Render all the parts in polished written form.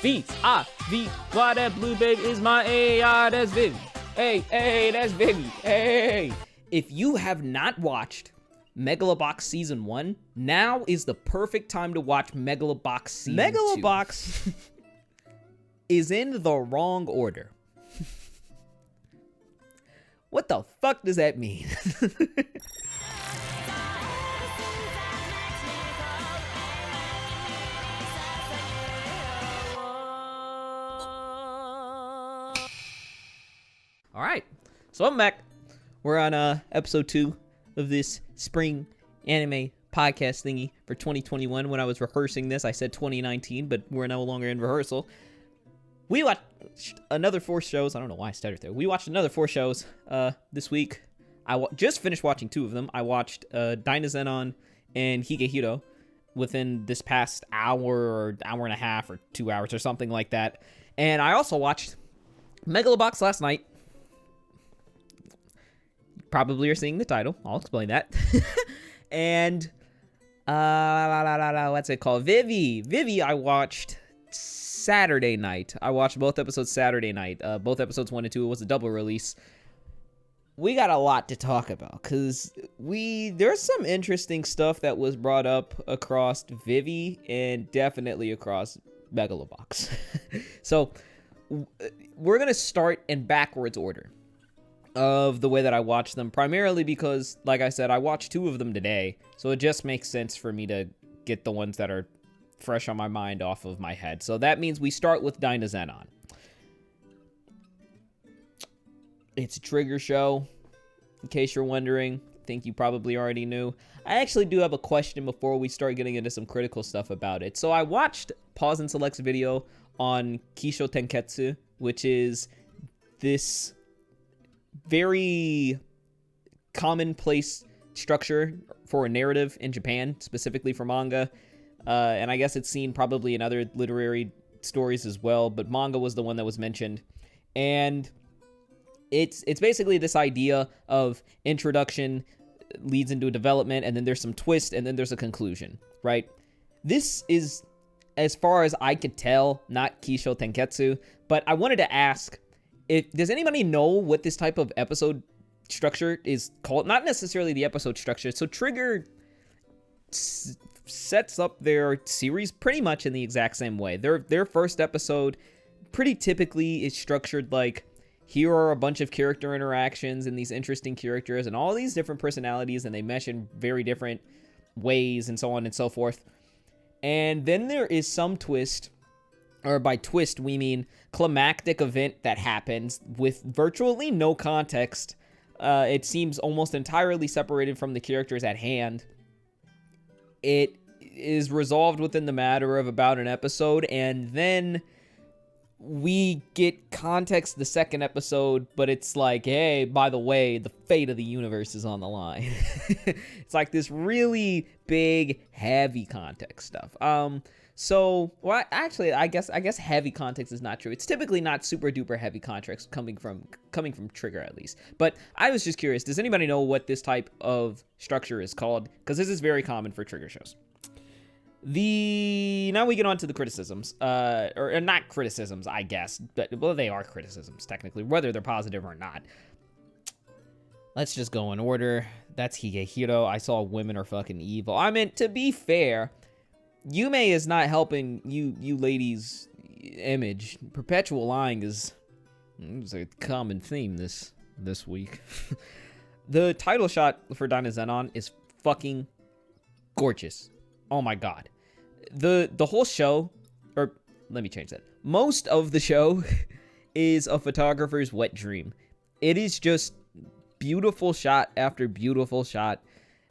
V-I-V, why that blue baby is my AI, that's Vivy. Hey, that's Vivy, hey. If you have not watched Megalobox Season 1, now is the perfect time to watch Megalobox Season 2. Megalobox is in the wrong order. What the fuck does that mean? All right, so I'm back. We're on episode 2 of this spring anime podcast thingy for 2021. When I was rehearsing this, I said 2019, but we're no longer in rehearsal. We watched another 4 shows. I don't know why I stuttered there. We watched another 4 shows this week. I just finished watching 2 of them. I watched Dynazenon and HigeHiro within this past hour or hour and a half or 2 hours or something like that. And I also watched Megalobox last night. Probably are seeing the title. I'll explain that. And what's it called? Vivy I watched Saturday night. I watched both episodes Saturday night. Both episodes 1 and 2. It was a double release. We got a lot to talk about because there's some interesting stuff that was brought up across Vivy and definitely across Megalobox. So we're gonna start in backwards order of the way that I watch them, primarily because, like I said, I watched 2 of them today, so it just makes sense for me to get the ones that are fresh on my mind off of my head. So that means we start with Dynazenon. It's a trigger show, in case you're wondering. I think you probably already knew. I actually do have a question before we start getting into some critical stuff about it. So I watched Pause and Select's video on Kisho Tenketsu, which is this very commonplace structure for a narrative in Japan, specifically for manga. And I guess it's seen probably in other literary stories as well, but manga was the one that was mentioned. And it's basically this idea of introduction leads into a development, and then there's some twist, and then there's a conclusion, right? This is, as far as I could tell, not Kisho Tenketsu, but I wanted to ask, does anybody know what this type of episode structure is called? Not necessarily the episode structure. So Trigger sets up their series pretty much in the exact same way. Their first episode pretty typically is structured like, here are a bunch of character interactions and these interesting characters and all these different personalities, and they mesh in very different ways and so on and so forth. And then there is some twist, or by twist we mean climactic event that happens with virtually no context. It seems almost entirely separated from the characters at hand. It is resolved within the matter of about an episode, and then we get context the second episode, but it's like, hey, by the way, the fate of the universe is on the line. It's like this really big, heavy context stuff. So, well, actually, I guess heavy context is not true. It's typically not super duper heavy context coming from Trigger, at least. But I was just curious, does anybody know what this type of structure is called? Because this is very common for Trigger shows. Now we get on to the criticisms, or not criticisms, I guess, but, well, they are criticisms, technically, whether they're positive or not. Let's just go in order. That's HigeHiro. I saw women are fucking evil. I mean, to be fair, Yume is not helping you ladies' image. Perpetual lying is a common theme this week. The title shot for Dynazenon is fucking gorgeous. Oh my god. The whole show, or let me change that. Most of the show is a photographer's wet dream. It is just beautiful shot after beautiful shot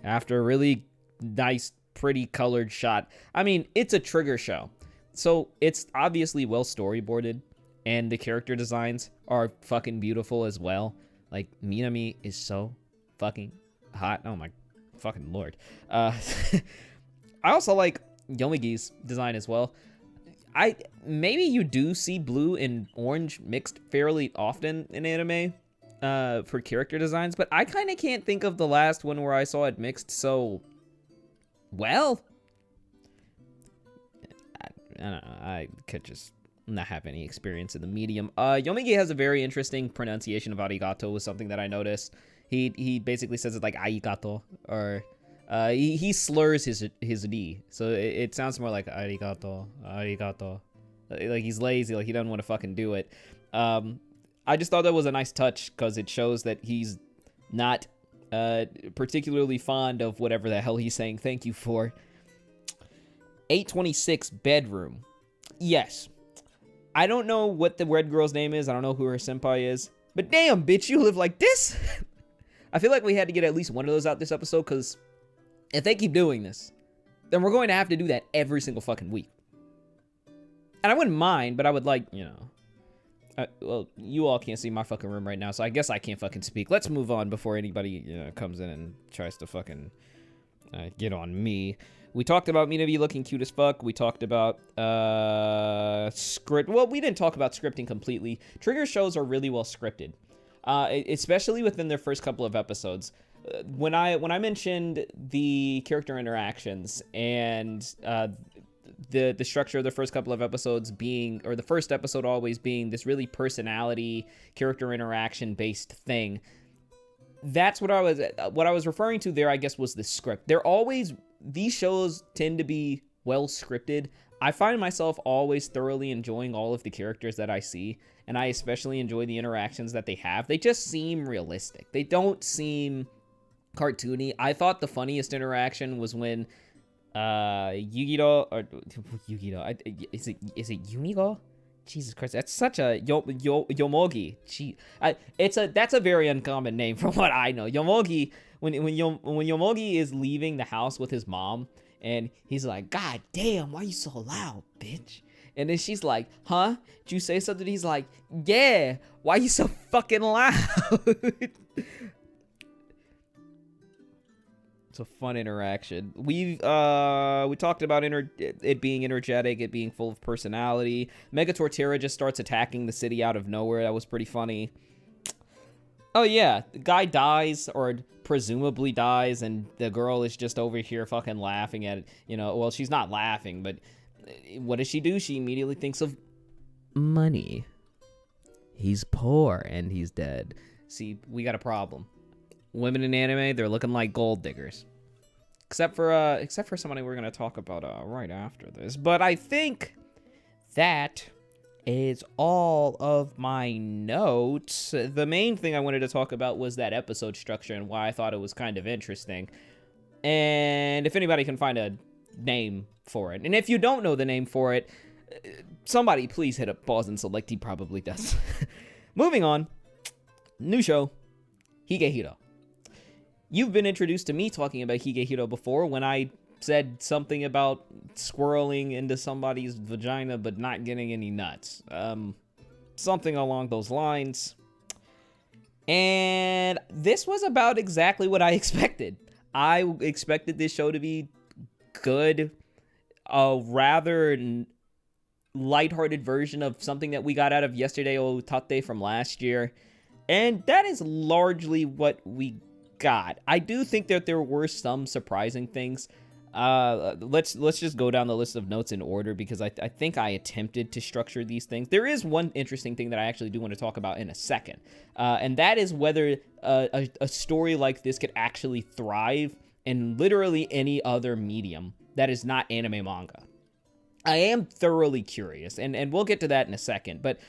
after a really nice, pretty colored shot. I mean, it's a Trigger show, so it's obviously well storyboarded, and the character designs are fucking beautiful as well. Like, Minami is so fucking hot. Oh my fucking lord. I also like Yomigi's design as well. Maybe you do see blue and orange mixed fairly often in anime for character designs, but I kind of can't think of the last one where I saw it mixed so well. I don't know, I could just not have any experience in the medium. Yomigi has a very interesting pronunciation of arigato, was something that I noticed. He basically says it like arigato, or he slurs his D, so it sounds more like arigato, arigato. Like he's lazy, like he doesn't want to fucking do it. I just thought that was a nice touch because it shows that he's not particularly fond of whatever the hell he's saying thank you for. 826 bedroom. Yes. I don't know what the red girl's name is. I don't know who her senpai is. But damn, bitch, you live like this? I feel like we had to get at least one of those out this episode, because if they keep doing this, then we're going to have to do that every single fucking week. And I wouldn't mind, but I would like, you know... well, you all can't see my fucking room right now, so I guess I can't fucking speak. Let's move on before anybody, you know, comes in and tries to fucking get on me. We talked about Minabe looking cute as fuck. We talked about script. Well, we didn't talk about scripting completely. Trigger shows are really well scripted, especially within their first couple of episodes. When I mentioned the character interactions and the structure of the first couple of episodes being, or the first episode always being this really personality character interaction based thing, that's what I was referring to there, I guess, was the script. These shows tend to be well scripted. I find myself always thoroughly enjoying all of the characters that I see, and I especially enjoy the interactions that they have. They just seem realistic. They don't seem cartoony. I thought the funniest interaction was when Yugito, or Yugito, is it Yunigo? Jesus Christ, that's such a Yomogi. That's a very uncommon name from what I know. Yomogi, when Yomogi is leaving the house with his mom, and he's like, "God damn, why you so loud, bitch?" And then she's like, "Huh? Did you say something?" He's like, "Yeah, why you so fucking loud?" It's a fun interaction. We talked about it being energetic, it being full of personality. Mega Torterra just starts attacking the city out of nowhere. That was pretty funny. Oh yeah, the guy dies, or presumably dies, and the girl is just over here fucking laughing at it. You know, well, she's not laughing, but what does she do? She immediately thinks of money. He's poor and he's dead. See, we got a problem. Women in anime, they're looking like gold diggers. Except for somebody we're gonna talk about right after this. But I think that is all of my notes. The main thing I wanted to talk about was that episode structure and why I thought it was kind of interesting. And if anybody can find a name for it. And if you don't know the name for it, somebody please hit up pause and select. He probably does. Moving on. New show. HigeHiro. You've been introduced to me talking about HigeHiro before when I said something about squirreling into somebody's vagina but not getting any nuts. Something along those lines. And this was about exactly what I expected. I expected this show to be good. A rather lighthearted version of something that we got out of Yesterday Utatte from last year. And that is largely what we got. I do think that there were some surprising things. Let's just go down the list of notes in order, because I think I attempted to structure these things. There is one interesting thing that I actually do want to talk about in a second, and that is whether a story like this could actually thrive in literally any other medium that is not anime manga. I am thoroughly curious, and we'll get to that in a second, but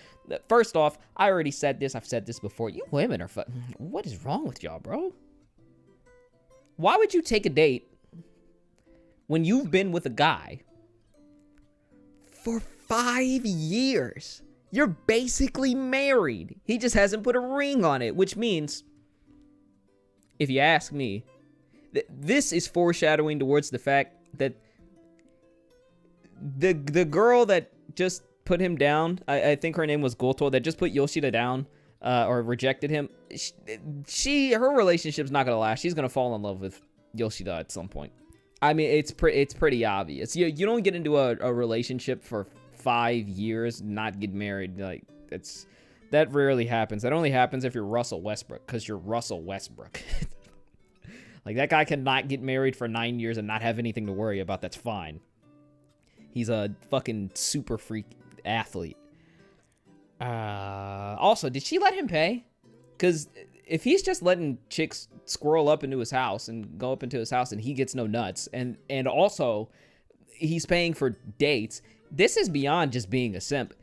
first off, I already said this, I've said this before, you women are what is wrong with y'all, bro? Why would you take a date when you've been with a guy for 5 years? You're basically married. He just hasn't put a ring on it, which means, if you ask me, this is foreshadowing towards the fact that the girl that just put him down, I think her name was Goto, that just put Yoshida down, or rejected him, her relationship's not gonna last. She's gonna fall in love with Yoshida at some point. I mean, it's pretty obvious. You don't get into a relationship for 5 years and not get married. Like, that rarely happens. That only happens if you're Russell Westbrook, because you're Russell Westbrook. Like, that guy cannot get married for 9 years and not have anything to worry about. That's fine. He's a fucking super freak athlete. Also, did she let him pay? Because if he's just letting chicks squirrel up into his house and go up into his house and he gets no nuts, and also he's paying for dates, this is beyond just being a simp.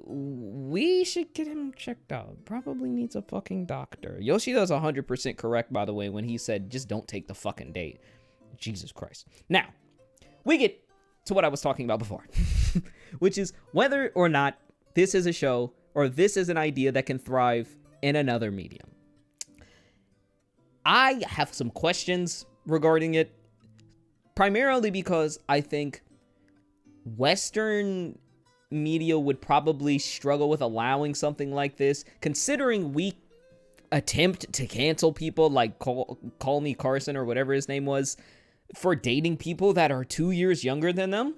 We should get him checked out. Probably needs a fucking doctor. Yoshida's 100% correct, by the way, when he said, just don't take the fucking date. Jesus Christ. Now, we get to what I was talking about before, which is whether or not this is a show or this is an idea that can thrive in another medium. I have some questions regarding it, primarily because I think Western media would probably struggle with allowing something like this, considering we attempt to cancel people like Call Me Carson or whatever his name was for dating people that are 2 years younger than them.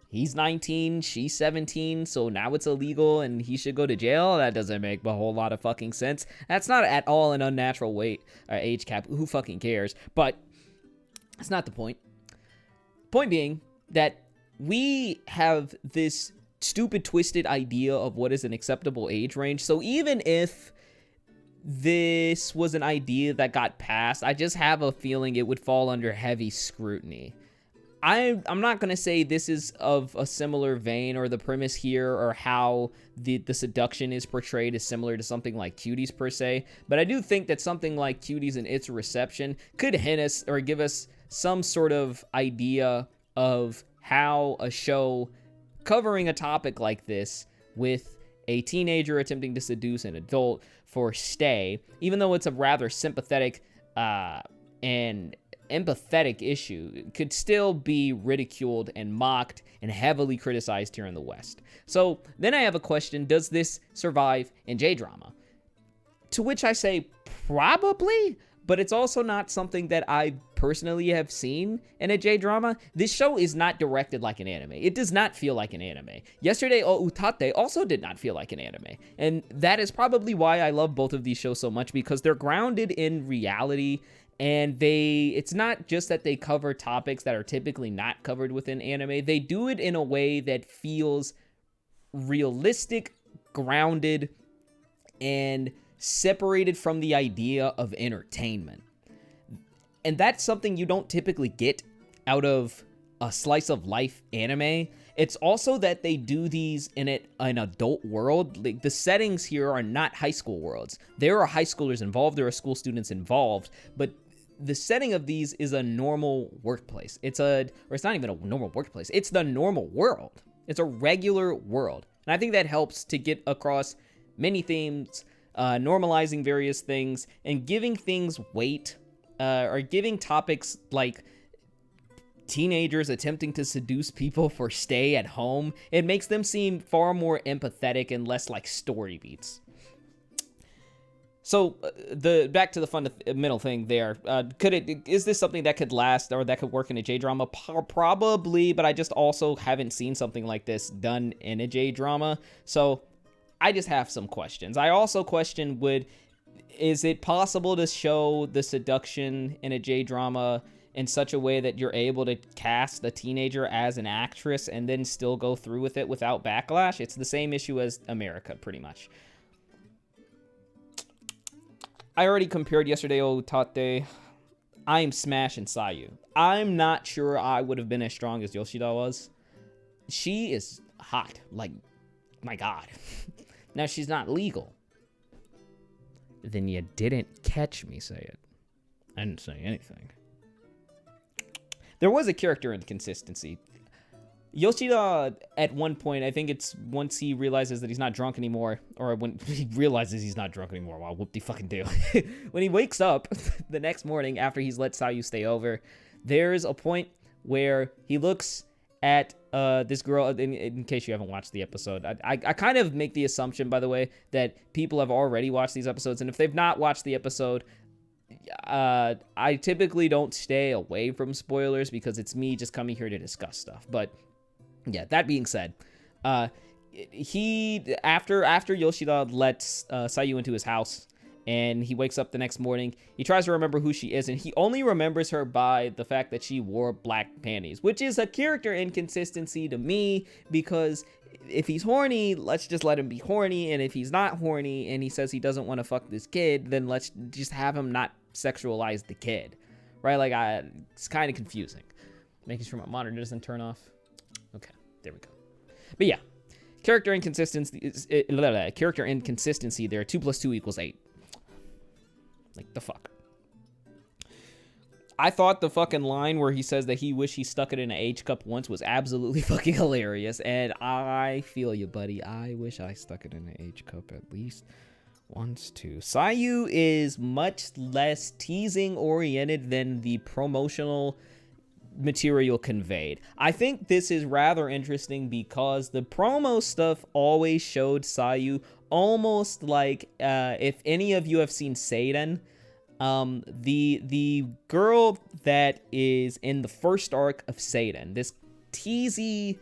He's 19, she's 17, so now it's illegal and he should go to jail. That doesn't make a whole lot of fucking sense. That's not at all an unnatural age cap. Who fucking cares? But that's not the point. Point being that we have this stupid, twisted idea of what is an acceptable age range. So even if this was an idea that got passed, I just have a feeling it would fall under heavy scrutiny. I'm not going to say this is of a similar vein, or the premise here or how the seduction is portrayed is similar to something like Cuties per se, but I do think that something like Cuties and its reception could hint us or give us some sort of idea of how a show covering a topic like this with a teenager attempting to seduce an adult for stay, even though it's a rather sympathetic and empathetic issue, could still be ridiculed and mocked and heavily criticized here in the West. So then I have a question: does this survive in J-drama? To which I say probably, but it's also not something that I personally have seen in a J-drama. This show is not directed like an anime. It does not feel like an anime. Yesterday, Utatte also did not feel like an anime. And that is probably why I love both of these shows so much, because they're grounded in reality, and it's not just that they cover topics that are typically not covered within anime. They do it in a way that feels realistic, grounded, and separated from the idea of entertainment. And that's something you don't typically get out of a slice of life anime. It's also that they do these in an adult world. Like, the settings here are not high school worlds. There are high schoolers involved, there are school students involved, but the setting of these is a normal workplace. It's not even a normal workplace. It's the normal world. It's a regular world. And I think that helps to get across many themes, normalizing various things, and giving things weight, or giving topics like teenagers attempting to seduce people for stay at home. It makes them seem far more empathetic and less like story beats. So back to the fundamental thing there. Is this something that could last or that could work in a J-drama? Probably, but I just also haven't seen something like this done in a J-drama. So I just have some questions. I also question, is it possible to show the seduction in a J-drama in such a way that you're able to cast the teenager as an actress and then still go through with it without backlash? It's the same issue as America, pretty much. I already compared yesterday Utatte. I am smashing Sayu. I'm not sure I would have been as strong as Yoshida was. She is hot. Like, my God. Now, she's not legal. Then you didn't catch me say it. I didn't say anything. There was a character inconsistency. Yoshida, at one point, I think it's once he realizes that he's not drunk anymore, or when he realizes he's not drunk anymore, wow, whoop-de-fucking-do. When he wakes up the next morning after he's let Sayu stay over, there's a point where he looks at this girl, in case you haven't watched the episode. I kind of make the assumption, by the way, that people have already watched these episodes, and if they've not watched the episode, I typically don't stay away from spoilers because it's me just coming here to discuss stuff. But yeah, that being said, he after Yoshida lets Sayu into his house and he wakes up the next morning, he tries to remember who she is, and he only remembers her by the fact that she wore black panties, which is a character inconsistency to me because if he's horny, let's just let him be horny. And if he's not horny and he says he doesn't want to fuck this kid, then let's just have him not sexualize the kid, right? Like, it's kind of confusing. Making sure my monitor doesn't turn off. Okay, there we go. But yeah, character inconsistency. There, 2 + 2 = 8. Like, the fuck. I thought the fucking line where he says that he wished he stuck it in an H cup once was absolutely fucking hilarious. And I feel you, buddy. I wish I stuck it in an H cup at least once, too. Sayu is much less teasing oriented than the promotional material conveyed. I think this is rather interesting because the promo stuff always showed Sayu almost like, if any of you have seen Seiden, the girl that is in the first arc of Seiden, this teasy,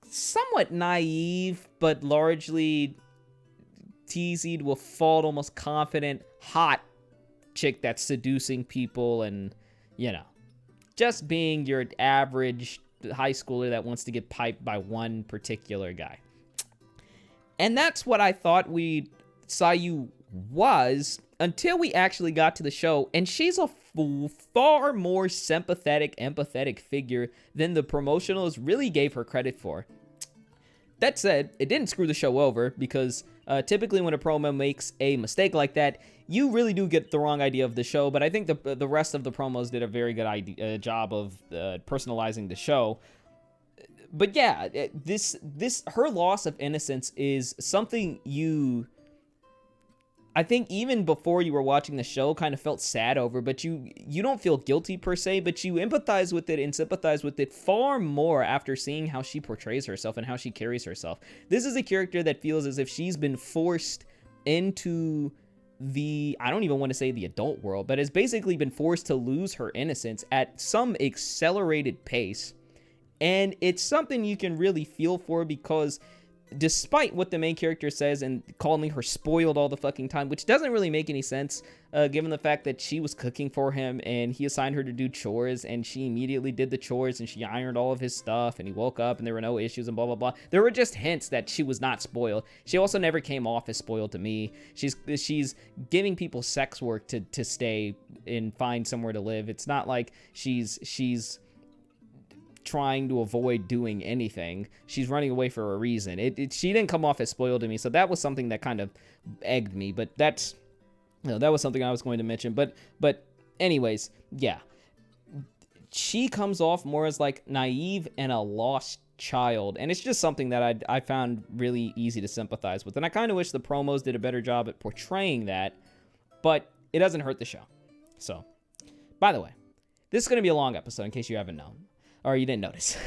somewhat naive, but largely teasy to a fault, almost confident, hot chick that's seducing people and, you know, just being your average high schooler that wants to get piped by one particular guy. And that's what I thought Sayu was until we actually got to the show, and she's a far more sympathetic, empathetic figure than the promotionals really gave her credit for. That said, it didn't screw the show over, because typically when a promo makes a mistake like that, you really do get the wrong idea of the show, but I think the rest of the promos did a very good job of personalizing the show. But yeah, her loss of innocence is something I think even before you were watching the show kind of felt sad over, but you don't feel guilty per se, but you empathize with it and sympathize with it far more after seeing how she portrays herself and how she carries herself. This is a character that feels as if she's been forced into I don't even want to say the adult world, but has basically been forced to lose her innocence at some accelerated pace. And it's something you can really feel for, because despite what the main character says and calling her spoiled all the fucking time, which doesn't really make any sense, given the fact that she was cooking for him and he assigned her to do chores, and she immediately did the chores and she ironed all of his stuff, and he woke up and there were no issues and blah, blah, blah. There were just hints that she was not spoiled. She also never came off as spoiled to me. She's giving people sex work to stay and find somewhere to live. It's not like she's trying to avoid doing anything. She's running away for a reason. She didn't come off as spoiled to me, so that was something that kind of egged me, but that was something I was going to mention. But anyways, yeah, she comes off more as like naive and a lost child, and it's just something that I found really easy to sympathize with, and I kind of wish the promos did a better job at portraying that, but it doesn't hurt the show. So, by the way, this is going to be a long episode in case you haven't known, or you didn't notice.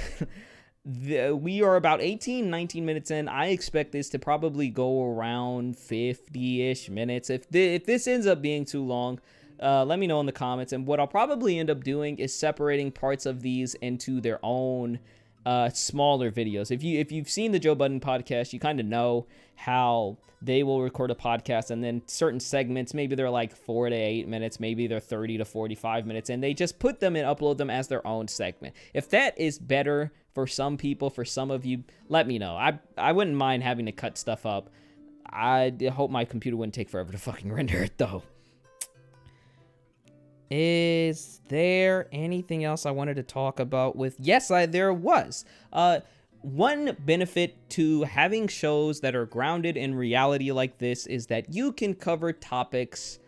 We are about 19 minutes in. I expect this to probably go around 50-ish minutes. If this ends up being too long, let me know in the comments. And what I'll probably end up doing is separating parts of these into their own smaller videos. If you've seen the Joe Budden podcast, you kind of know how they will record a podcast, and then certain segments, maybe they're like 4 to 8 minutes, maybe they're 30 to 45 minutes, and they just put them and upload them as their own segment. If that is better for some people, for some of you, let me know. I wouldn't mind having to cut stuff up. I hope my computer wouldn't take forever to fucking render it, though. Is there anything else I wanted to talk about with? Yes, there was. One benefit to having shows that are grounded in reality like this is that you can cover topics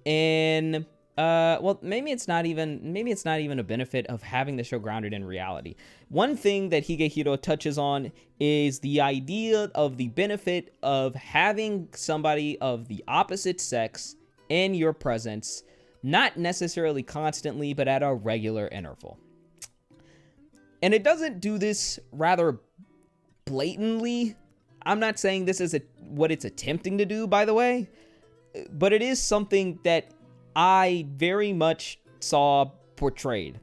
in, well, maybe it's not even a benefit of having the show grounded in reality. One thing that HigeHiro touches on is the idea of the benefit of having somebody of the opposite sex in your presence, not necessarily constantly, but at a regular interval. And it doesn't do this rather blatantly. I'm not saying this is what it's attempting to do, by the way, but it is something that I very much saw portrayed.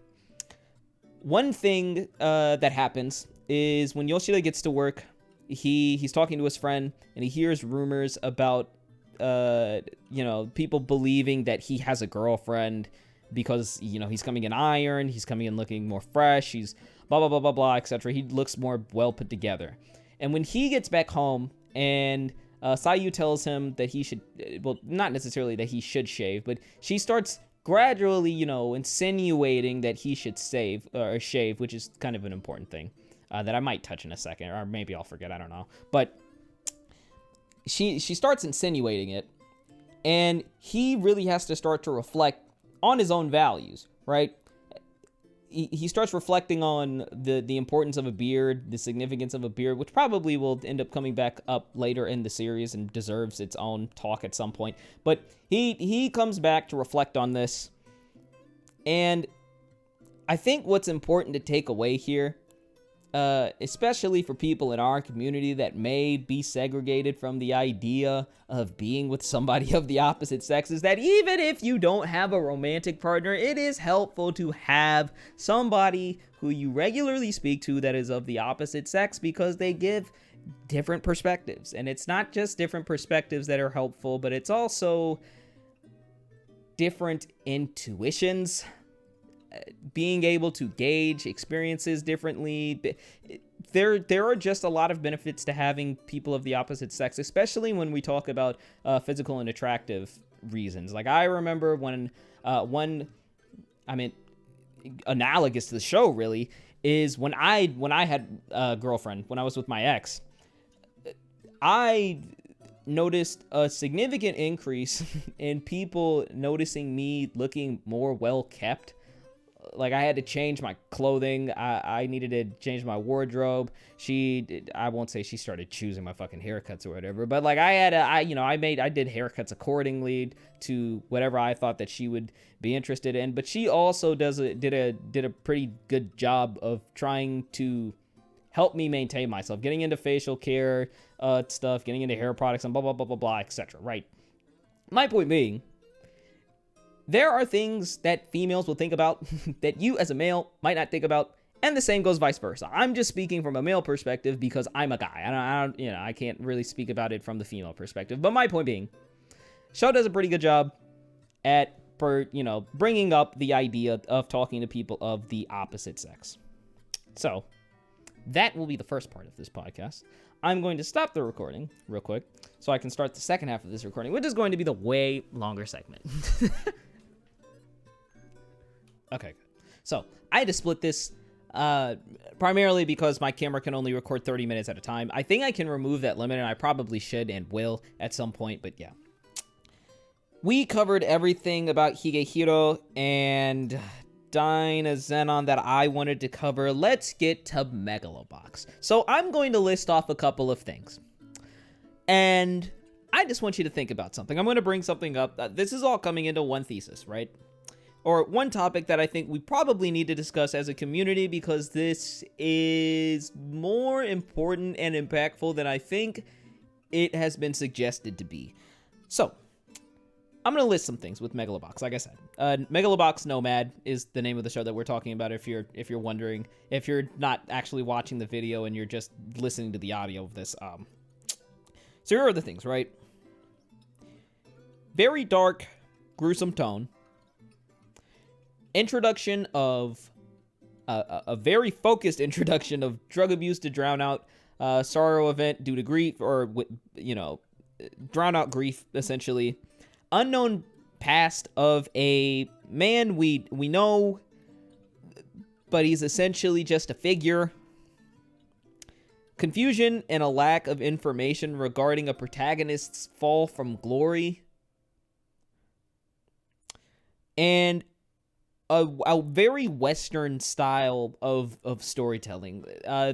One thing that happens is when Yoshida gets to work, he's talking to his friend, and he hears rumors about people believing that he has a girlfriend because, he's coming in iron, he's coming in looking more fresh, he's blah, blah, blah, blah, blah, etc. He looks more well put together. And when he gets back home and Sayu tells him that he should, well, not necessarily that he should shave, but she starts gradually, you know, insinuating that he should shave, which is kind of an important thing that I might touch in a second, or maybe I'll forget, I don't know. But she starts insinuating it, and he really has to start to reflect on his own values, right? He starts reflecting on the importance of a beard, the significance of a beard, which probably will end up coming back up later in the series and deserves its own talk at some point. But he comes back to reflect on this. And I think what's important to take away here, especially for people in our community that may be segregated from the idea of being with somebody of the opposite sex, is that even if you don't have a romantic partner, it is helpful to have somebody who you regularly speak to that is of the opposite sex, because they give different perspectives. And it's not just different perspectives that are helpful, but it's also different intuitions, being able to gauge experiences differently. There are just a lot of benefits to having people of the opposite sex, especially when we talk about physical and attractive reasons. Like, I remember when analogous to the show really is when I had a girlfriend, when I was with my ex, I noticed a significant increase in people noticing me looking more well kept. Like, I had to change my clothing. I needed to change my wardrobe. I won't say she started choosing my fucking haircuts or whatever, but like, I did haircuts accordingly to whatever I thought that she would be interested in. But she also did a pretty good job of trying to help me maintain myself, getting into facial care stuff, getting into hair products, and blah, blah, blah, blah, blah, etc. Right? My point being, there are things that females will think about that you as a male might not think about, and the same goes vice versa. I'm just speaking from a male perspective because I'm a guy. I can't really speak about it from the female perspective. But my point being, show does a pretty good job at bringing up the idea of talking to people of the opposite sex. So that will be the first part of this podcast. I'm going to stop the recording real quick so I can start the second half of this recording, which is going to be the way longer segment. Okay, so I had to split this primarily because my camera can only record 30 minutes at a time. I think I can remove that limit, and I probably should and will at some point, but yeah. We covered everything about HigeHiro and Dynazenon that I wanted to cover. Let's get to Megalobox. So I'm going to list off a couple of things, and I just want you to think about something. I'm going to bring something up. This is all coming into one thesis, right? Or one topic that I think we probably need to discuss as a community, because this is more important and impactful than I think it has been suggested to be. So, I'm going to list some things with Megalobox, like I said. Megalobox Nomad is the name of the show that we're talking about, if you're wondering. If you're not actually watching the video and you're just listening to the audio of this. So here are the things, right? Very dark, gruesome tone. Introduction of a very focused introduction of drug abuse to drown out sorrow event due to grief, or drown out grief, essentially. Unknown past of a man we know, but he's essentially just a figure. Confusion and a lack of information regarding a protagonist's fall from glory. And a very Western style of storytelling.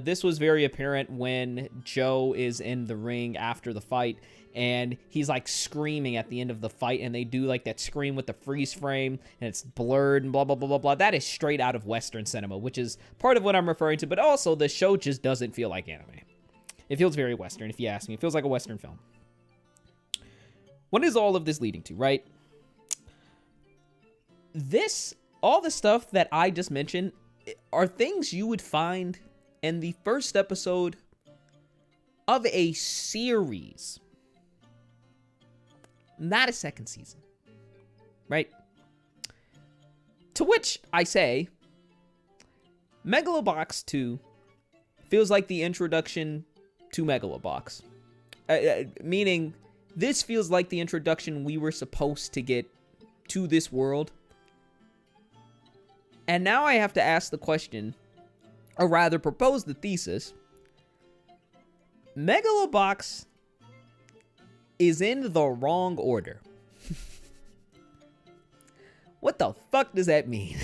This was very apparent when Joe is in the ring after the fight, and he's like screaming at the end of the fight, and they do like that scream with the freeze frame, and it's blurred and blah, blah, blah, blah, blah. That is straight out of Western cinema, which is part of what I'm referring to, but also the show just doesn't feel like anime. It feels very Western, if you ask me. It feels like a Western film. What is all of this leading to, right? All the stuff that I just mentioned are things you would find in the first episode of a series, not a second season, right? To which I say, Megalobox 2 feels like the introduction to Megalobox. Meaning, this feels like the introduction we were supposed to get to this world. And now I have to ask the question, or rather propose the thesis. Megalobox is in the wrong order. What the fuck does that mean?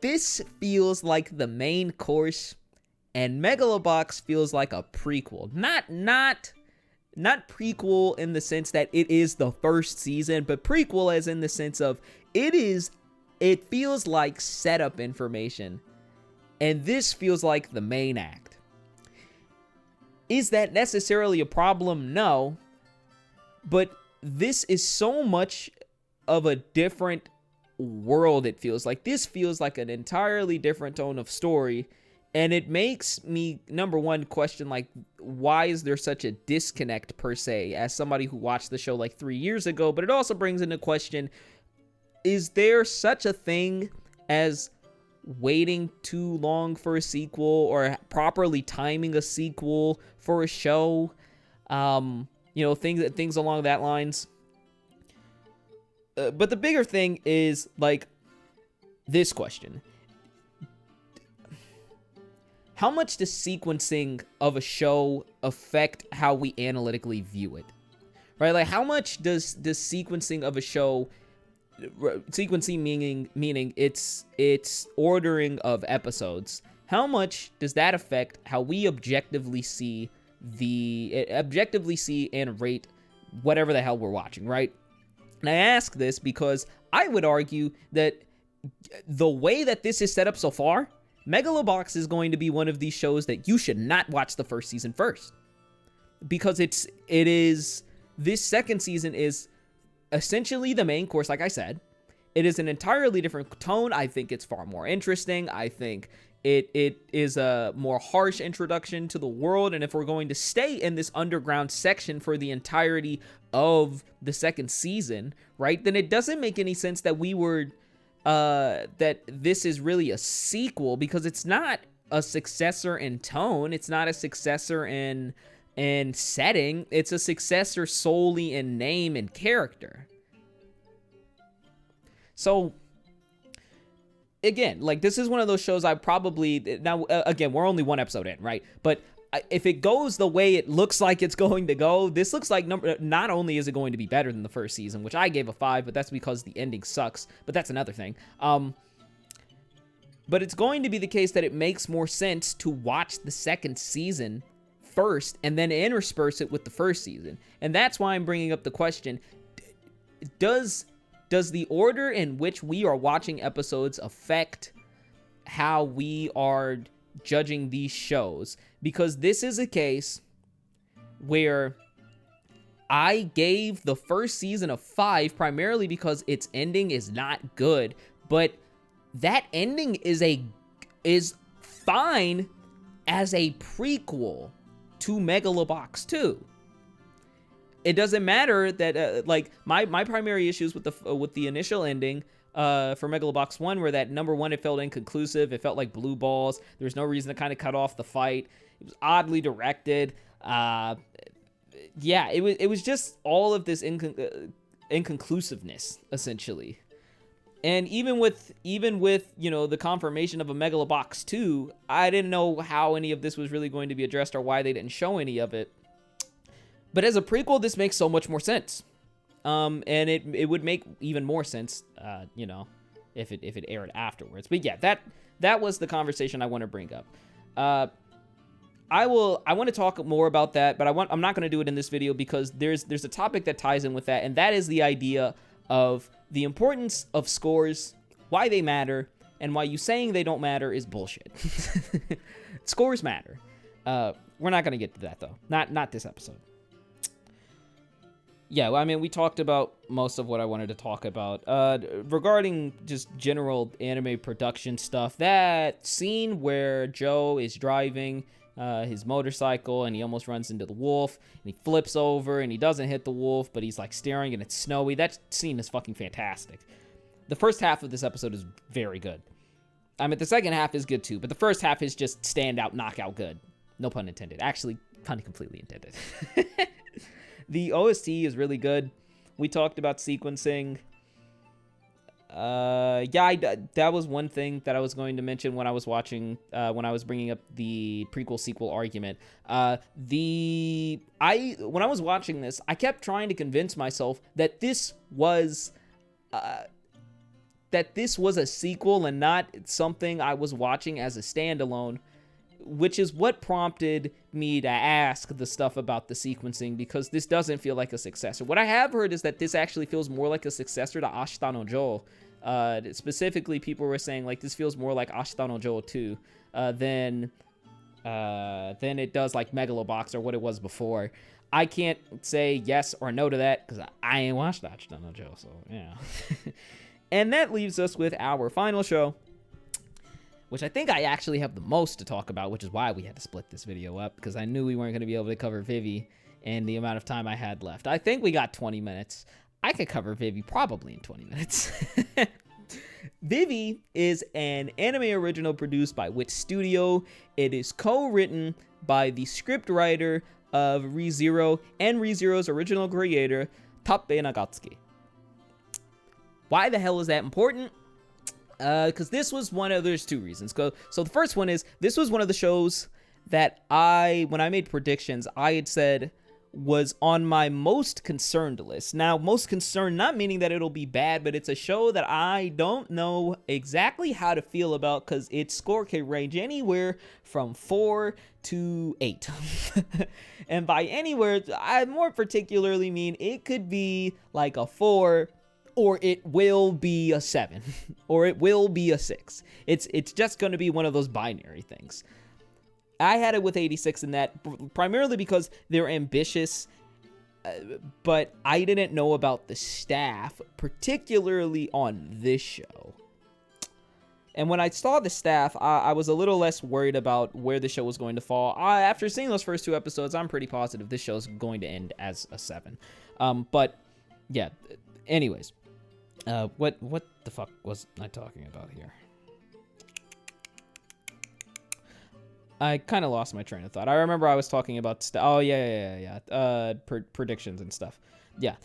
This feels like the main course, and Megalobox feels like a prequel. Not prequel in the sense that it is the first season, but prequel as in the sense of it feels like setup information, and this feels like the main act. Is that necessarily a problem? No, but this is so much of a different world. It feels like this feels like an entirely different tone of story, and it makes me, number one, question, like, why is there such a disconnect per se, as somebody who watched the show like 3 years ago. But it also brings into question, is there such a thing as waiting too long for a sequel, or properly timing a sequel for a show? Things along that lines. But the bigger thing is, like, this question. How much does sequencing of a show affect how we analytically view it? Right? Like, how much does sequencing of a show, sequencing meaning its ordering of episodes, how much does that affect how we objectively see and rate whatever the hell we're watching, right? And I ask this because I would argue that the way that this is set up so far, Megalobox is going to be one of these shows that you should not watch the first season first. Because this second season is essentially the main course, like I said. It is an entirely different tone. I think it's far more interesting. I think it is a more harsh introduction to the world, and if we're going to stay in this underground section for the entirety of the second season, right, then it doesn't make any sense that that this is really a sequel, because it's not a successor in tone, it's not a successor in setting, it's a successor solely in name and character. So again, like, this is one of those shows I probably, now, again, we're only one episode in, right? But if it goes the way it looks like it's going to go, this looks like, not only is it going to be better than the first season, which I gave a 5, but that's because the ending sucks, but that's another thing. But it's going to be the case that it makes more sense to watch the second season first and then intersperse it with the first season. And that's why I'm bringing up the question, does the order in which we are watching episodes affect how we are judging these shows? Because this is a case where I gave the first season a 5 primarily because its ending is not good, but that ending is fine as a prequel to Megalobox 2. It doesn't matter that, like, my primary issues with the initial ending for Megalobox 1 were that, number one, it felt inconclusive. It felt like blue balls. There was no reason to kind of cut off the fight. It was oddly directed. Yeah, it was just all of this inconclusiveness, essentially. And even with the confirmation of a Megalobox 2, I didn't know how any of this was really going to be addressed or why they didn't show any of it. But as a prequel, this makes so much more sense. And it would make even more sense, if it aired afterwards. But yeah, that was the conversation I want to bring up. I want to talk more about that, but I'm not going to do it in this video because there's a topic that ties in with that, and that is the idea of the importance of scores, why they matter, and why you saying they don't matter is bullshit. Scores matter. We're not going to get to that though. Not this episode. Yeah, well, I mean, we talked about most of what I wanted to talk about. Regarding just general anime production stuff, that scene where Joe is driving his motorcycle and he almost runs into the wolf, and he flips over and he doesn't hit the wolf, but he's like staring and it's snowy. That scene is fucking fantastic. the first half of this episode is very good. I mean, the second half is good too, but the first half is just standout, knockout good. No pun intended. Actually, pun completely intended. The OST is really good. We talked about sequencing. That was one thing that I was going to mention when I was watching, when I was bringing up the prequel sequel argument. When I was watching this, I kept trying to convince myself that this was a sequel and not something I was watching as a standalone, which is what prompted me to ask the stuff about the sequencing, because this doesn't feel like a successor. What I have heard is that this actually feels more like a successor to Ashita no Joe. Specifically, people were saying, like, this feels more like Ashita no Joe 2 than it does like Megalobox or what it was before. I can't say yes or no to that because I ain't watched Ashita no Joe, so yeah. And that leaves us with our final show, which I think I actually have the most to talk about, which is why we had to split this video up, because I knew we weren't going to be able to cover Vivy in the amount of time I had left. I think we got 20 minutes. I could cover Vivy probably in 20 minutes. Vivy is an anime original produced by Wit Studio. It is co-written by the scriptwriter of ReZero and ReZero's original creator, Tappe Nagatsuki. Why the hell is that important? Because this was there's two reasons. So the first one is, this was one of the shows that when I made predictions, I had said was on my most concerned list. Now, most concerned, not meaning that it'll be bad, but it's a show that I don't know exactly how to feel about, because its score can range anywhere from 4 to 8. And by anywhere, I more particularly mean it could be like a 4, or it will be a 7, or it will be a 6. It's just going to be one of those binary things. I had it with 86 in that, primarily because they're ambitious, but I didn't know about the staff, particularly on this show. And when I saw the staff, I was a little less worried about where the show was going to fall. After seeing those first 2 episodes, I'm pretty positive this show's going to end as a 7. But, yeah, anyways. What the fuck was I talking about here? I kind of lost my train of thought. I remember I was talking about predictions and stuff. Yeah.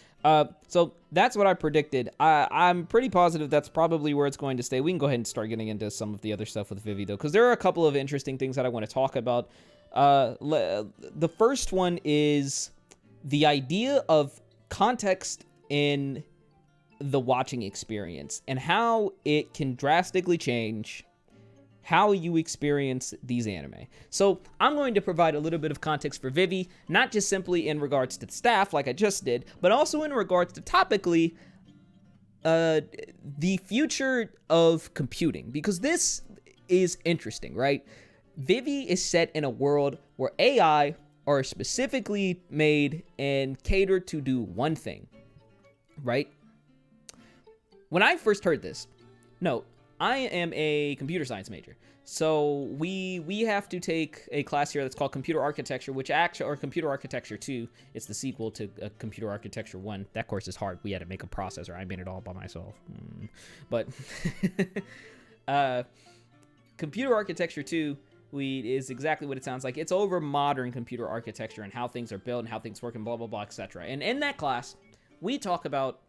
So that's what I predicted. I'm pretty positive that's probably where it's going to stay. We can go ahead and start getting into some of the other stuff with Vivy, though, because there are a couple of interesting things that I want to talk about. The first one is the idea of context in the watching experience and how it can drastically change how you experience these anime. So I'm going to provide a little bit of context for Vivy, not just simply in regards to the staff like I just did, but also in regards to topically the future of computing, because this is interesting, right? Vivy is set in a world where AI are specifically made and catered to do one thing, right? When I first heard this, note, I am a computer science major, so we have to take a class here that's called Computer Architecture, or Computer Architecture 2. It's the sequel to Computer Architecture 1. That course is hard. We had to make a processor. I made it all by myself. But Computer Architecture 2 is exactly what it sounds like. It's over modern computer architecture and how things are built and how things work and blah, blah, blah, etc. And in that class, we talk about,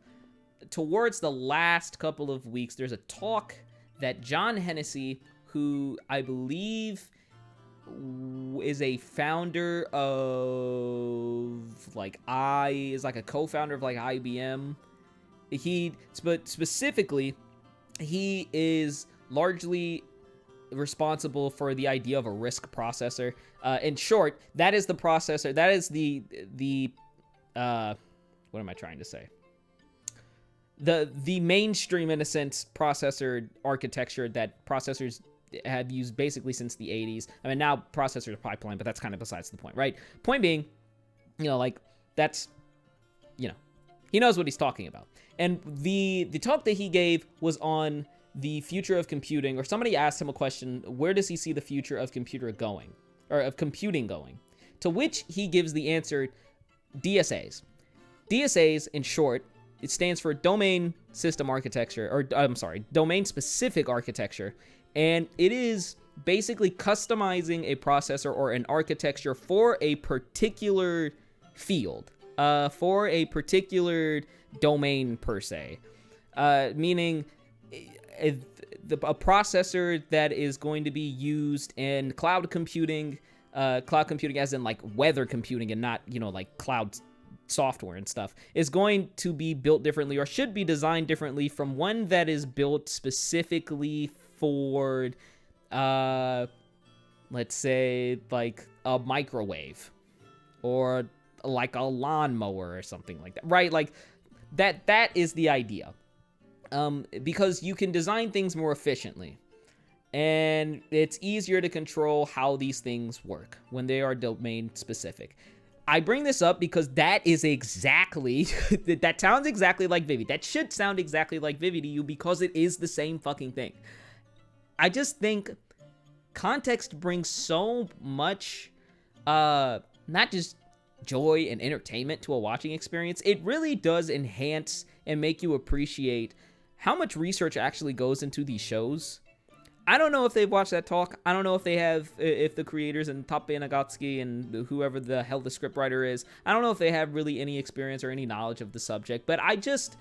towards the last couple of weeks, there's a talk that John Hennessy, who I believe is a founder of, is like a co-founder of, like, IBM. Specifically, he is largely responsible for the idea of a RISC processor. In short, that is the processor, that is the what am I trying to say? The mainstream, in a sense, processor architecture that processors have used basically since the 80s. I mean, now processors are pipeline, but that's kind of besides the point, right? Point being, that's, he knows what he's talking about. And the talk that he gave was on the future of computing, or somebody asked him a question, where does he see the future of computing going? To which he gives the answer, DSAs. DSAs, in short, it stands for domain system architecture, or I'm sorry, domain specific architecture. And it is basically customizing a processor or an architecture for a particular field, for a particular domain per se, meaning a processor that is going to be used in cloud computing as in like weather computing and not, you know, like cloud software and stuff, is going to be built differently, or should be designed differently from one that is built specifically for, let's say, like a microwave or like a lawnmower or something like that, right? Like that is the idea. Because you can design things more efficiently, and it's easier to control how these things work when they are domain specific. I bring this up because that is exactly, that sounds exactly like Vivy. That should sound exactly like Vivy to you because it is the same fucking thing. I just think context brings so much, not just joy and entertainment to a watching experience. It really does enhance and make you appreciate how much research actually goes into these shows. I don't know if they've watched that talk. I don't know if they have, if the creators and Utappe Nagatsuki and whoever the hell the scriptwriter is, I don't know if they have really any experience or any knowledge of the subject, but I just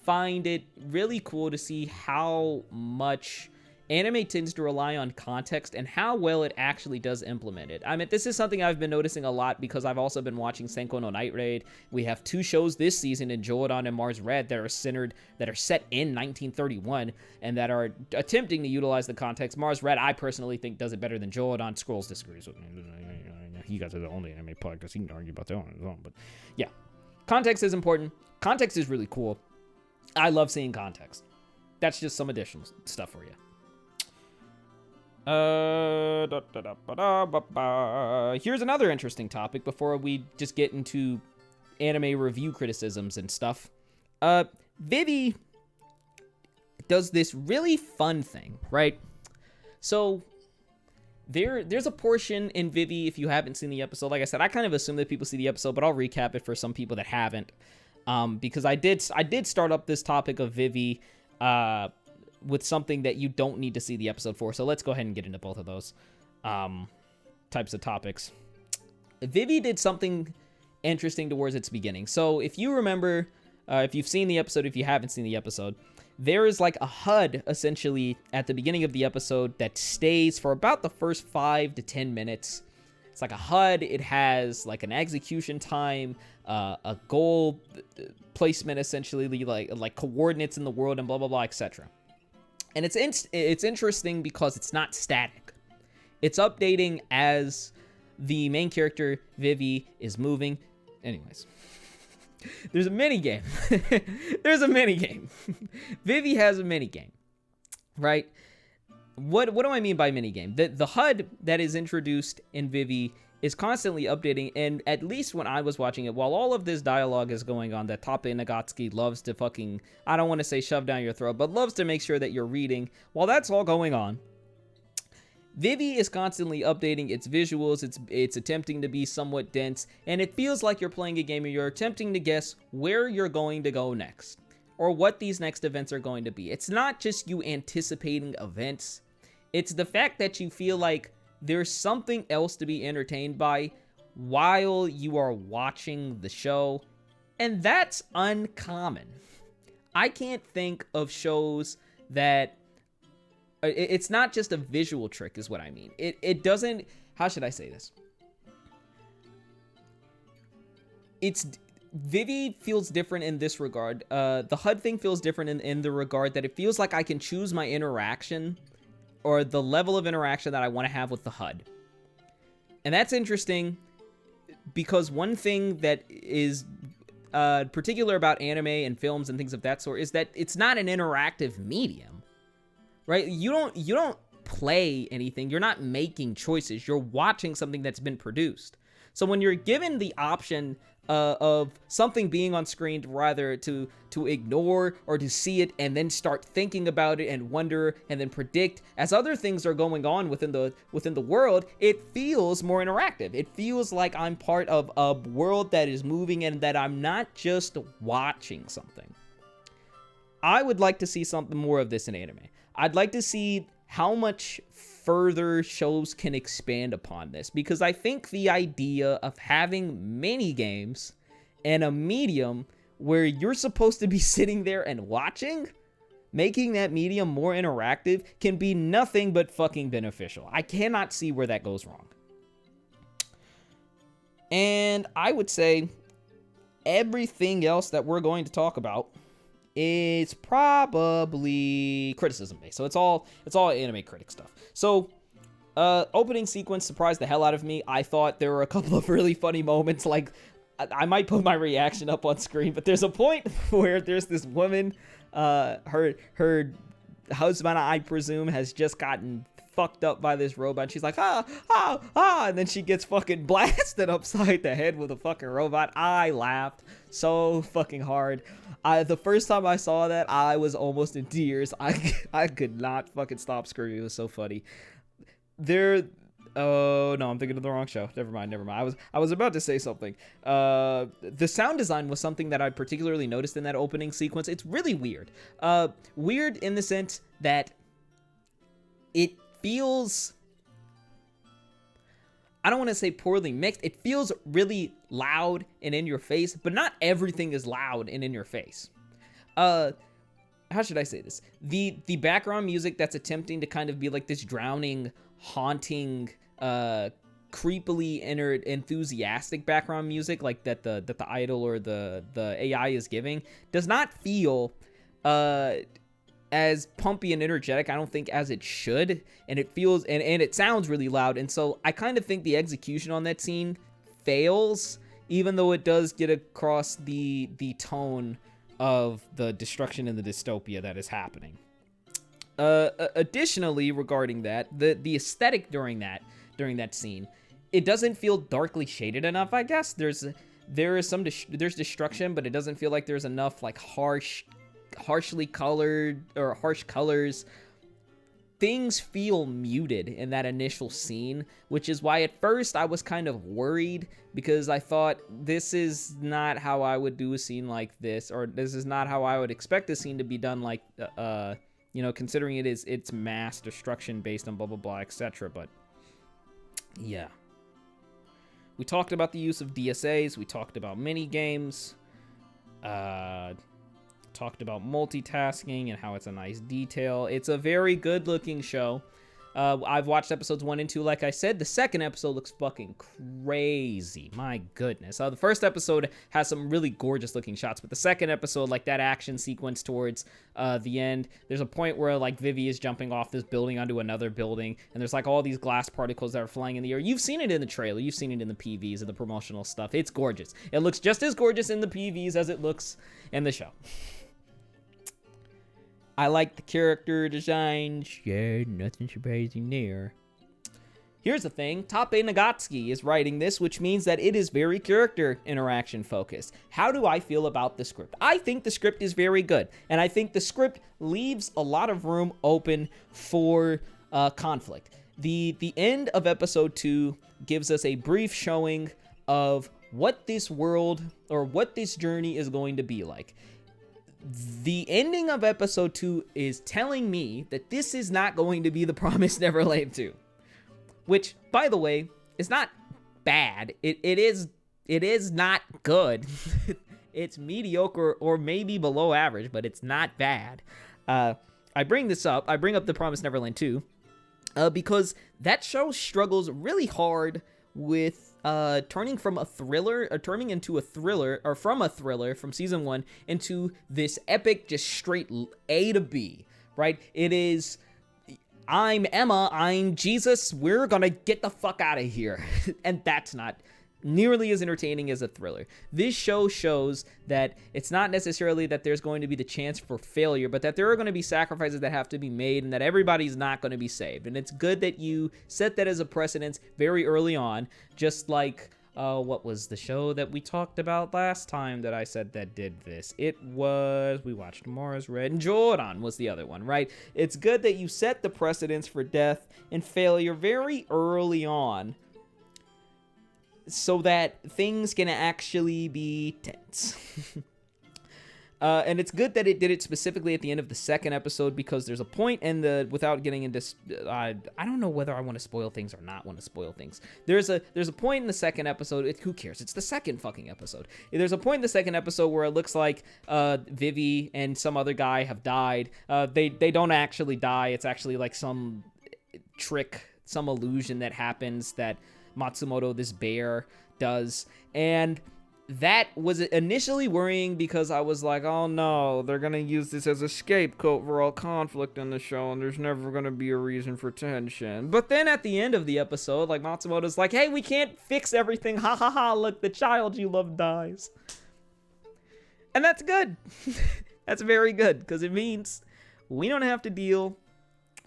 find it really cool to see how much anime tends to rely on context and how well it actually does implement it. I mean, this is something I've been noticing a lot because I've also been watching Senko no Night Raid. We have 2 shows this season in Jodan and Mars Red that are set in 1931 and that are attempting to utilize the context. Mars Red, I personally think, does it better than Jodan. Scrolls disagrees with me. He got the only anime podcast. He can argue about that on his own, but yeah. Context is important. Context is really cool. I love seeing context. That's just some additional stuff for you. Here's another interesting topic before we just get into anime review criticisms and stuff. Vivy does this really fun thing, right? So there's a portion in Vivy, if you haven't seen the episode, like I said, I kind of assume that people see the episode, but I'll recap it for some people that haven't, because I did start up this topic of Vivy, with something that you don't need to see the episode for. So let's go ahead and get into both of those types of topics. Vivy did something interesting towards its beginning. So if you remember, if you've seen the episode, if you haven't seen the episode, there is like a HUD essentially at the beginning of the episode that stays for about the first 5 to 10 minutes. It's like a HUD. It has like an execution time, a goal placement, essentially like coordinates in the world and blah, blah, blah, etc. And it's interesting because it's not static. It's updating as the main character, Vivy, is moving. Anyways, there's a minigame. There's a minigame. Vivy has a minigame, right? What do I mean by minigame? The HUD that is introduced in Vivy is constantly updating, and at least when I was watching it, while all of this dialogue is going on that Utappe Nagatsuki loves to fucking, I don't want to say shove down your throat, but loves to make sure that you're reading, while that's all going on, Vivy is constantly updating its visuals, it's attempting to be somewhat dense, and it feels like you're playing a game and you're attempting to guess where you're going to go next, or what these next events are going to be. It's not just you anticipating events, it's the fact that you feel like there's something else to be entertained by while you are watching the show, and that's uncommon. I can't think of shows that... It's not just a visual trick is what I mean. It doesn't... How should I say this? Vivy feels different in this regard. The HUD thing feels different in the regard that it feels like I can choose my interaction or the level of interaction that I want to have with the HUD. And that's interesting because one thing that is particular about anime and films and things of that sort is that it's not an interactive medium, right? You don't play anything. You're not making choices. You're watching something that's been produced. So when you're given the option of something being on screen, rather to ignore or to see it and then start thinking about it and wonder and then predict as other things are going on within the world. It feels more interactive. It feels like I'm part of a world that is moving and that I'm not just watching something. I would like to see something more of this in anime. I'd like to see how much further shows can expand upon this, because I think the idea of having mini games and a medium where you're supposed to be sitting there and watching, making that medium more interactive, can be nothing but fucking beneficial. I cannot see where that goes wrong. And I would say everything else that we're going to talk about is probably criticism based. So it's all anime critic stuff. So opening sequence surprised the hell out of me. I thought there were a couple of really funny moments. Like, I might put my reaction up on screen, but there's a point where there's this woman, her husband, I presume, has just gotten fucked up by this robot. She's like, and then she gets fucking blasted upside the head with a fucking robot. I laughed so fucking hard. The first time I saw that, I was almost in tears. I could not fucking stop screaming. It was so funny. Oh no, I'm thinking of the wrong show. Never mind. I was about to say something. The sound design was something that I particularly noticed in that opening sequence. It's really weird. Weird in the sense that it feels, I don't want to say poorly mixed. It feels really loud and in your face, but not everything is loud and in your face. How should I say this? The background music that's attempting to kind of be like this drowning, haunting, creepily enthusiastic background music, like that the idol or the AI is giving, does not feel as pumpy and energetic, I don't think, as it should. And it feels, and it sounds really loud. And so I kind of think the execution on that scene fails, even though it does get across the tone of the destruction and the dystopia that is happening. Additionally, regarding that, the aesthetic during that scene, it doesn't feel darkly shaded enough, I guess. There's destruction, but it doesn't feel like there's enough like harshly colored or harsh colors. Things feel muted in that initial scene, which is why at first I was kind of worried, because I thought, this is not how I would do a scene like this, or this is not how I would expect a scene to be done, like considering it's mass destruction based on blah blah blah, etc. But yeah, we talked about the use of DSAs, we talked about mini games, talked about multitasking and how it's a nice detail. It's a very good looking show. I've watched episodes 1 and 2, like I said. The second episode looks fucking crazy. My goodness. The first episode has some really gorgeous looking shots, but the second episode, like that action sequence towards the end, there's a point where like Vivy is jumping off this building onto another building, and there's like all these glass particles that are flying in the air. You've seen it in the trailer. You've seen it in the PVs and the promotional stuff. It's gorgeous. It looks just as gorgeous in the PVs as it looks in the show. I like the character designs. Yeah, nothing surprising there. Here's the thing. Tape Nagatsuki is writing this, which means that it is very character interaction focused. How do I feel about the script? I think the script is very good, and I think the script leaves a lot of room open for conflict. The end of episode 2 gives us a brief showing of what this world or what this journey is going to be like. The ending of episode 2 is telling me that this is not going to be the Promised Neverland 2. Which, by the way, is not bad. It is not good. It's mediocre or maybe below average, but it's not bad. I bring up the Promised Neverland 2, because that show struggles really hard with turning from a thriller from season 1 into this epic, just straight A to B, right? It is, I'm Emma, I'm Jesus, we're gonna get the fuck out of here. And that's not nearly as entertaining as a thriller. This show shows that it's not necessarily that there's going to be the chance for failure, but that there are going to be sacrifices that have to be made and that everybody's not going to be saved. And it's good that you set that as a precedence very early on, just like What was the show that we talked about last time that I said that did this? It was, we watched Mars Red, and Joran was the other one, right? It's good that you set the precedence for death and failure very early on so that things can actually be tense. And it's good that it did it specifically at the end of the second episode, because there's a point in the, without getting into, I don't know whether I want to spoil things or not want to spoil things. There's a point in the second episode, who cares? It's the second fucking episode. There's a point in the second episode where it looks like Vivy and some other guy have died. They don't actually die. It's actually like some trick, some illusion that happens that Matsumoto, this bear, does. And that was initially worrying, because I was like, oh no, they're gonna use this as a scapegoat for all conflict in the show, and there's never gonna be a reason for tension. But then at the end of the episode, like, Matsumoto's like, hey, we can't fix everything, ha ha ha, look, the child you love dies. And that's good. That's very good, because it means we don't have to deal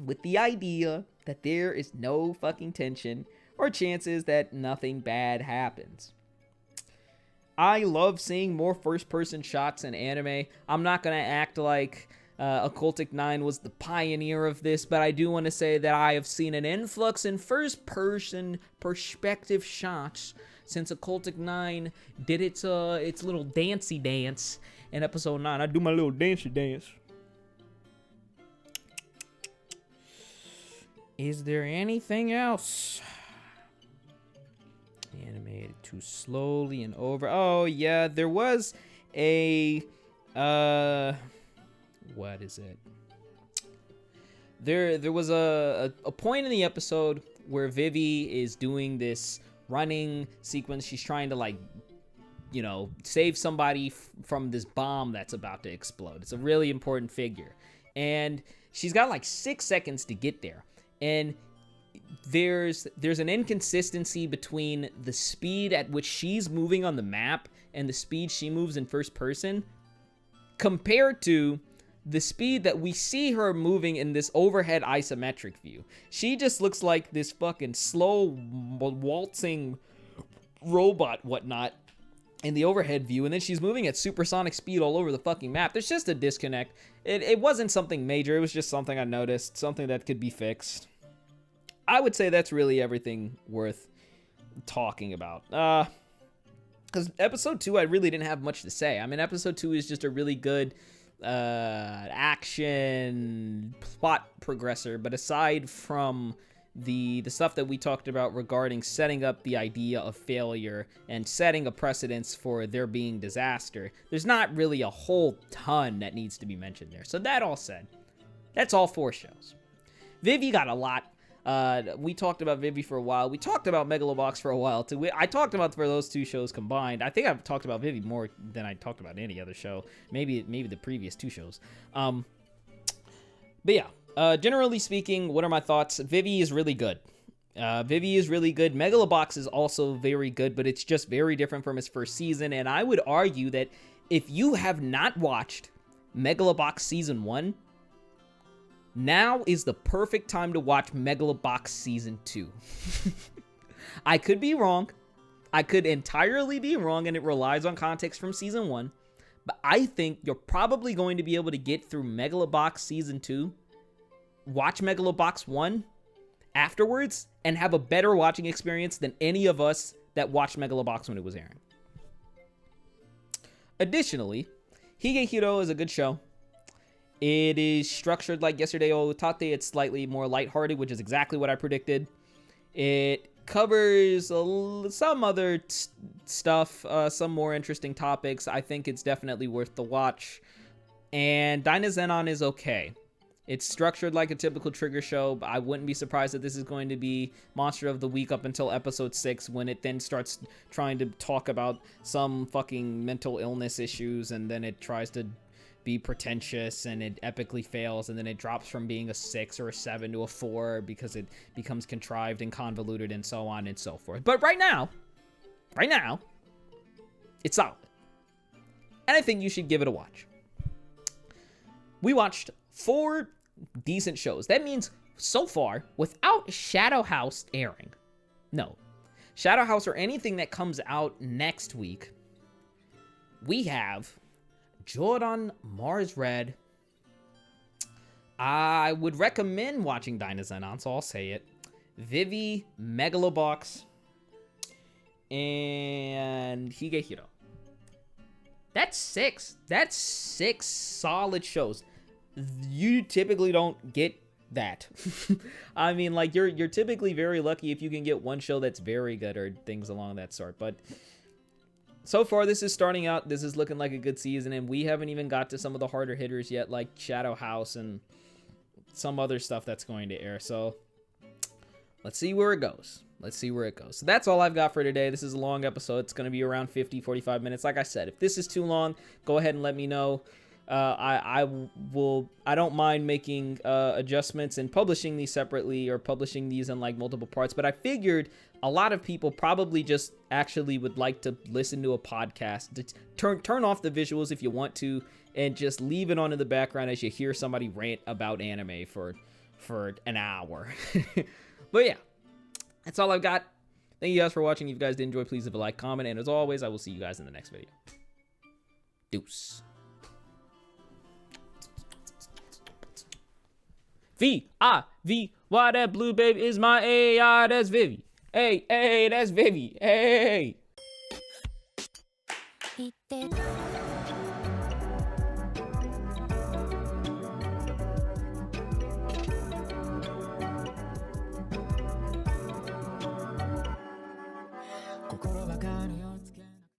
with the idea that there is no fucking tension or chances that nothing bad happens. I love seeing more first-person shots in anime. I'm not going to act like Occultic 9 was the pioneer of this, but I do want to say that I have seen an influx in first-person perspective shots since Occultic 9 did its little dancey dance in episode 9. I do my little dancey dance. Is there anything else? Animated too slowly and over. Oh yeah, there was a what is it? There was a point in the episode where Vivy is doing this running sequence. She's trying to, like, you know, save somebody from this bomb that's about to explode. It's a really important figure, and she's got like 6 seconds to get there, and there's an inconsistency between the speed at which she's moving on the map and the speed she moves in first person compared to the speed that we see her moving in this overhead isometric view. She just looks like this fucking slow waltzing robot whatnot in the overhead view, and then she's moving at supersonic speed all over the fucking map. There's just a disconnect. It wasn't something major, it was just something I noticed, something that could be fixed. I would say that's really everything worth talking about. Because episode 2, I really didn't have much to say. I mean, episode 2 is just a really good action plot progressor. But aside from the stuff that we talked about regarding setting up the idea of failure and setting a precedence for there being disaster, there's not really a whole ton that needs to be mentioned there. So that all said, that's all 4 shows. Vivy got a lot. We talked about Vivy for a while. We talked about Megalobox for a while too. I talked about for those 2 shows combined. I think I've talked about Vivy more than I talked about any other show. Maybe the previous 2 shows. But yeah, generally speaking, what are my thoughts? Vivy is really good. Vivy is really good. Megalobox is also very good, but it's just very different from its first season. And I would argue that if you have not watched Megalobox Season 1, now is the perfect time to watch Megalobox Season 2. I could be wrong. I could entirely be wrong, and it relies on context from Season 1. But I think you're probably going to be able to get through Megalobox Season 2, watch Megalobox 1 afterwards, and have a better watching experience than any of us that watched Megalobox when it was airing. Additionally, HigeHiro is a good show. It is structured like Yesterday Utatte. It's slightly more lighthearted, which is exactly what I predicted. It covers some other stuff, some more interesting topics. I think it's definitely worth the watch. And Dynazenon is okay. It's structured like a typical Trigger show, but I wouldn't be surprised that this is going to be Monster of the Week up until episode 6, when it then starts trying to talk about some fucking mental illness issues, and then it tries to be pretentious, and it epically fails, and then it drops from being a 6 or a 7 to a 4 because it becomes contrived and convoluted and so on and so forth. But right now, it's solid. And I think you should give it a watch. We watched 4 decent shows. That means, so far, without Shadow House airing. No. Shadow House or anything that comes out next week, we have Jordan Mars Red. I would recommend watching Dynazenon, so I'll say it. Vivy, Megalobox, and HigeHiro. That's 6. That's 6 solid shows. You typically don't get that. I mean, like, you're typically very lucky if you can get one show that's very good or things along that sort. But so far, this is starting out. This is looking like a good season, and we haven't even got to some of the harder hitters yet, like Shadow House and some other stuff that's going to air. So let's see where it goes. Let's see where it goes. So that's all I've got for today. This is a long episode. It's going to be around 50-45 minutes. Like I said, if this is too long, go ahead and let me know. I don't mind making adjustments and publishing these separately or publishing these in like multiple parts, but I figured a lot of people probably just actually would like to listen to a podcast. Turn off the visuals if you want to and just leave it on in the background as you hear somebody rant about anime for an hour. But yeah, that's all I've got. Thank you guys for watching. If you guys did enjoy, please leave a like, comment, and as always, I will see you guys in the next video. Deuce. V-I-V, why that blue baby is my AI, that's Vivy. Hey, that's Vivy, hey.